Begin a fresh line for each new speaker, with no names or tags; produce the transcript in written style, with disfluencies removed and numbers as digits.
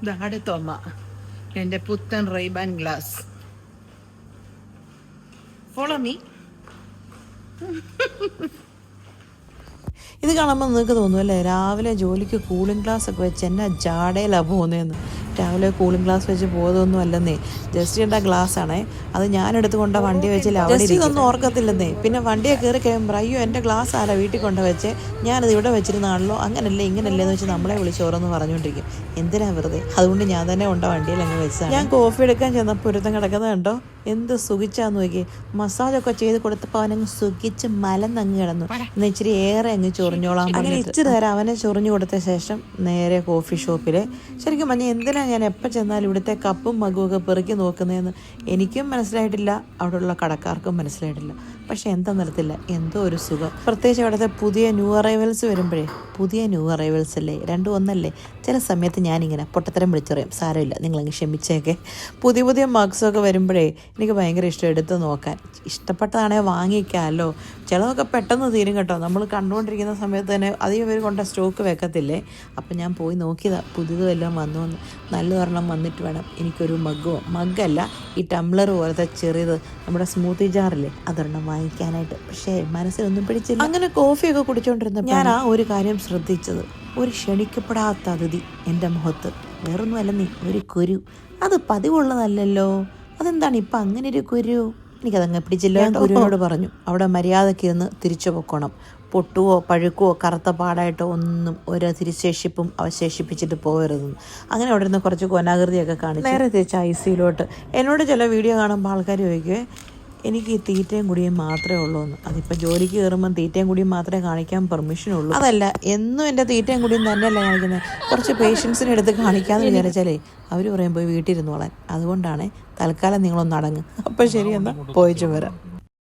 ഇതാണ് തോമ, എൻ്റെ പുത്തൻ റൈബാൻ ഗ്ലാസ്. Follow me.
ഇത് കാണുമ്പോൾ നിങ്ങൾക്ക് തോന്നുമല്ലേ രാവിലെ ജോലിക്ക് കൂളിംഗ് ഗ്ലാസ് ഒക്കെ വെച്ച് എന്നാ ജാടയിലാണ് പോകുന്നതെന്ന്. രാവിലെ കൂളിംഗ് ഗ്ലാസ് വെച്ച് പോകുന്നതൊന്നും അല്ലെന്നേ, ജസ്റ്റിൻ്റെ ഗ്ലാസ് ആണേ. അത് ഞാനെടുത്ത് കൊണ്ട വണ്ടി വെച്ചില്ല, ജസ്റ്റ് ഇതൊന്നും ഓർക്കത്തില്ലെന്നേ. പിന്നെ വണ്ടിയെ കയറി കഴിയുമ്പോൾ അയ്യോ എൻ്റെ ഗ്ലാസ് ആരാ വീട്ടിൽ കൊണ്ട് വെച്ചേ, ഞാനത് ഇവിടെ വെച്ചിരുന്നാണല്ലോ, അങ്ങനല്ലേ ഇങ്ങനല്ലേ എന്ന് വെച്ച് നമ്മളെ വിളിച്ചോറെന്ന് പറഞ്ഞുകൊണ്ടിരിക്കും. എന്തിനാ വെറുതെ, അതുകൊണ്ട് ഞാൻ തന്നെ കൊണ്ട വണ്ടിയിൽ അങ്ങ് വെച്ചതാണ്. ഞാൻ കോഫി എടുക്കാൻ ചെന്നപ്പോൾ ഒരുത്തം കിടക്കുന്നത് കണ്ടോ, എന്ത് സുഖിച്ചാന്ന് നോക്കി. മസാജൊക്കെ ചെയ്ത് കൊടുത്തപ്പോൾ അവനങ്ങ് സുഖിച്ച് മലന്നങ്ങ് കിടന്നു. എന്നാൽ ഇച്ചിരി ഏറെ അങ്ങ് ചൊറിഞ്ഞോളാൻ അങ്ങനെ ഇച്ചിരി നേരം അവനെ ചൊറിഞ്ഞു കൊടുത്ത ശേഷം നേരെ കോഫി ഷോപ്പിൽ. ശരിക്കും പറഞ്ഞാൽ എന്തിനാ ഞാൻ എപ്പോൾ ചെന്നാലും ഇവിടുത്തെ കപ്പും മഗും ഒക്കെ പെറുക്കി നോക്കുന്നതെന്ന് എനിക്കും മനസ്സിലായിട്ടില്ല, അവിടെയുള്ള കടക്കാർക്കും മനസ്സിലായിട്ടില്ല. പക്ഷെ എന്താ നിർത്തില്ല, എന്തോ ഒരു സുഖം. പ്രത്യേകിച്ച് അവിടുത്തെ പുതിയ ന്യൂ അറൈവൽസ് വരുമ്പോഴേ, പുതിയ ന്യൂ അറൈവൽസ് അല്ലേ, രണ്ടും ഒന്നല്ലേ. ചില സമയത്ത് ഞാനിങ്ങനെ പൊട്ടത്തരം വിളിച്ചറിയാം, സാരമില്ല നിങ്ങളങ്ങ് ക്ഷമിച്ചേക്കെ. പുതിയ പുതിയ മഗ്സൊക്കെ വരുമ്പോഴേ എനിക്ക് ഭയങ്കര ഇഷ്ടം എടുത്ത് നോക്കാൻ. ഇഷ്ടപ്പെട്ടതാണെങ്കിൽ വാങ്ങിക്കാമല്ലോ. ചിലതൊക്കെ പെട്ടെന്ന് തീരും കേട്ടോ, നമ്മൾ കണ്ടുകൊണ്ടിരിക്കുന്ന സമയത്ത് തന്നെ അധികം പേര് കൊണ്ട് സ്റ്റോക്ക് വെക്കത്തില്ലേ. അപ്പം ഞാൻ പോയി നോക്കിയതാണ് പുതിയതും എല്ലാം വന്നു. നല്ലതൊരെണ്ണം വന്നിട്ട് വേണം എനിക്കൊരു മഗ്ഗല്ല, ഈ ടംബ്ലർ പോലത്തെ ചെറിയത് നമ്മുടെ സ്മൂത്തി ജാറില്ലേ, അതൊരെണ്ണം വാങ്ങിക്കാനായിട്ട്. പക്ഷേ മനസ്സിലൊന്നും പിടിച്ചില്ല. അങ്ങനെ കോഫിയൊക്കെ കുടിച്ചുകൊണ്ടിരുന്നപ്പോൾ ഞാൻ ആ ഒരു കാര്യം ശ്രദ്ധിച്ചത്, ഒരു ക്ഷണിക്കപ്പെടാത്ത അതിഥി എൻ്റെ മുഖത്ത്. വേറൊന്നും അല്ലെന്നേ, ഒരു കുരു. അത് പതിവുള്ളതല്ലല്ലോ, അതെന്താണ് ഇപ്പം അങ്ങനെ ഒരു കുരു? എനിക്കതങ്ങ് പിടിച്ചില്ല. ഞാൻ കുരുവിനോട് പറഞ്ഞു അവിടെ മര്യാദയ്ക്ക് ഇരുന്ന് തിരിച്ചു പൊക്കണം, പൊട്ടുവോ പഴുക്കുവോ കറുത്ത പാടായിട്ടോ ഒന്നും ഒരു തിരിശേഷിപ്പും അവശേഷിപ്പിച്ചിട്ട് പോകരുതെന്ന്. അങ്ങനെ അവിടെ നിന്ന് കുറച്ച് കൊനാകൃതിയൊക്കെ കാണിച്ചു നേരെ തിരിച്ച് ICUലോട്ട്. എന്നോട് ചില വീഡിയോ കാണുമ്പോൾ ആൾക്കാർ ചോദിക്കുവേ, എനിക്ക് ഈ തീറ്റയും കുടിയും മാത്രമേ ഉള്ളൂ എന്ന്. അതിപ്പോൾ ജോലിക്ക് കയറുമ്പം തീറ്റയും കുടിയും മാത്രമേ കാണിക്കാൻ പെർമിഷനുള്ളൂ. അതല്ല, എന്നും എൻ്റെ തീറ്റയും കുടിയും തന്നെയല്ല കാണിക്കുന്നത്. കുറച്ച് പേഷ്യൻസിനെ എടുത്ത് കാണിക്കാമെന്ന് വിചാരിച്ചാലേ അവർ പറയും പോയി വീട്ടിൽ ഇരുന്നോളാൻ. അതുകൊണ്ടാണ് തൽക്കാലം നിങ്ങളൊന്ന് അടങ്ങ്. അപ്പം ശരി, എന്നാൽ പോയിച്ചു വരാം.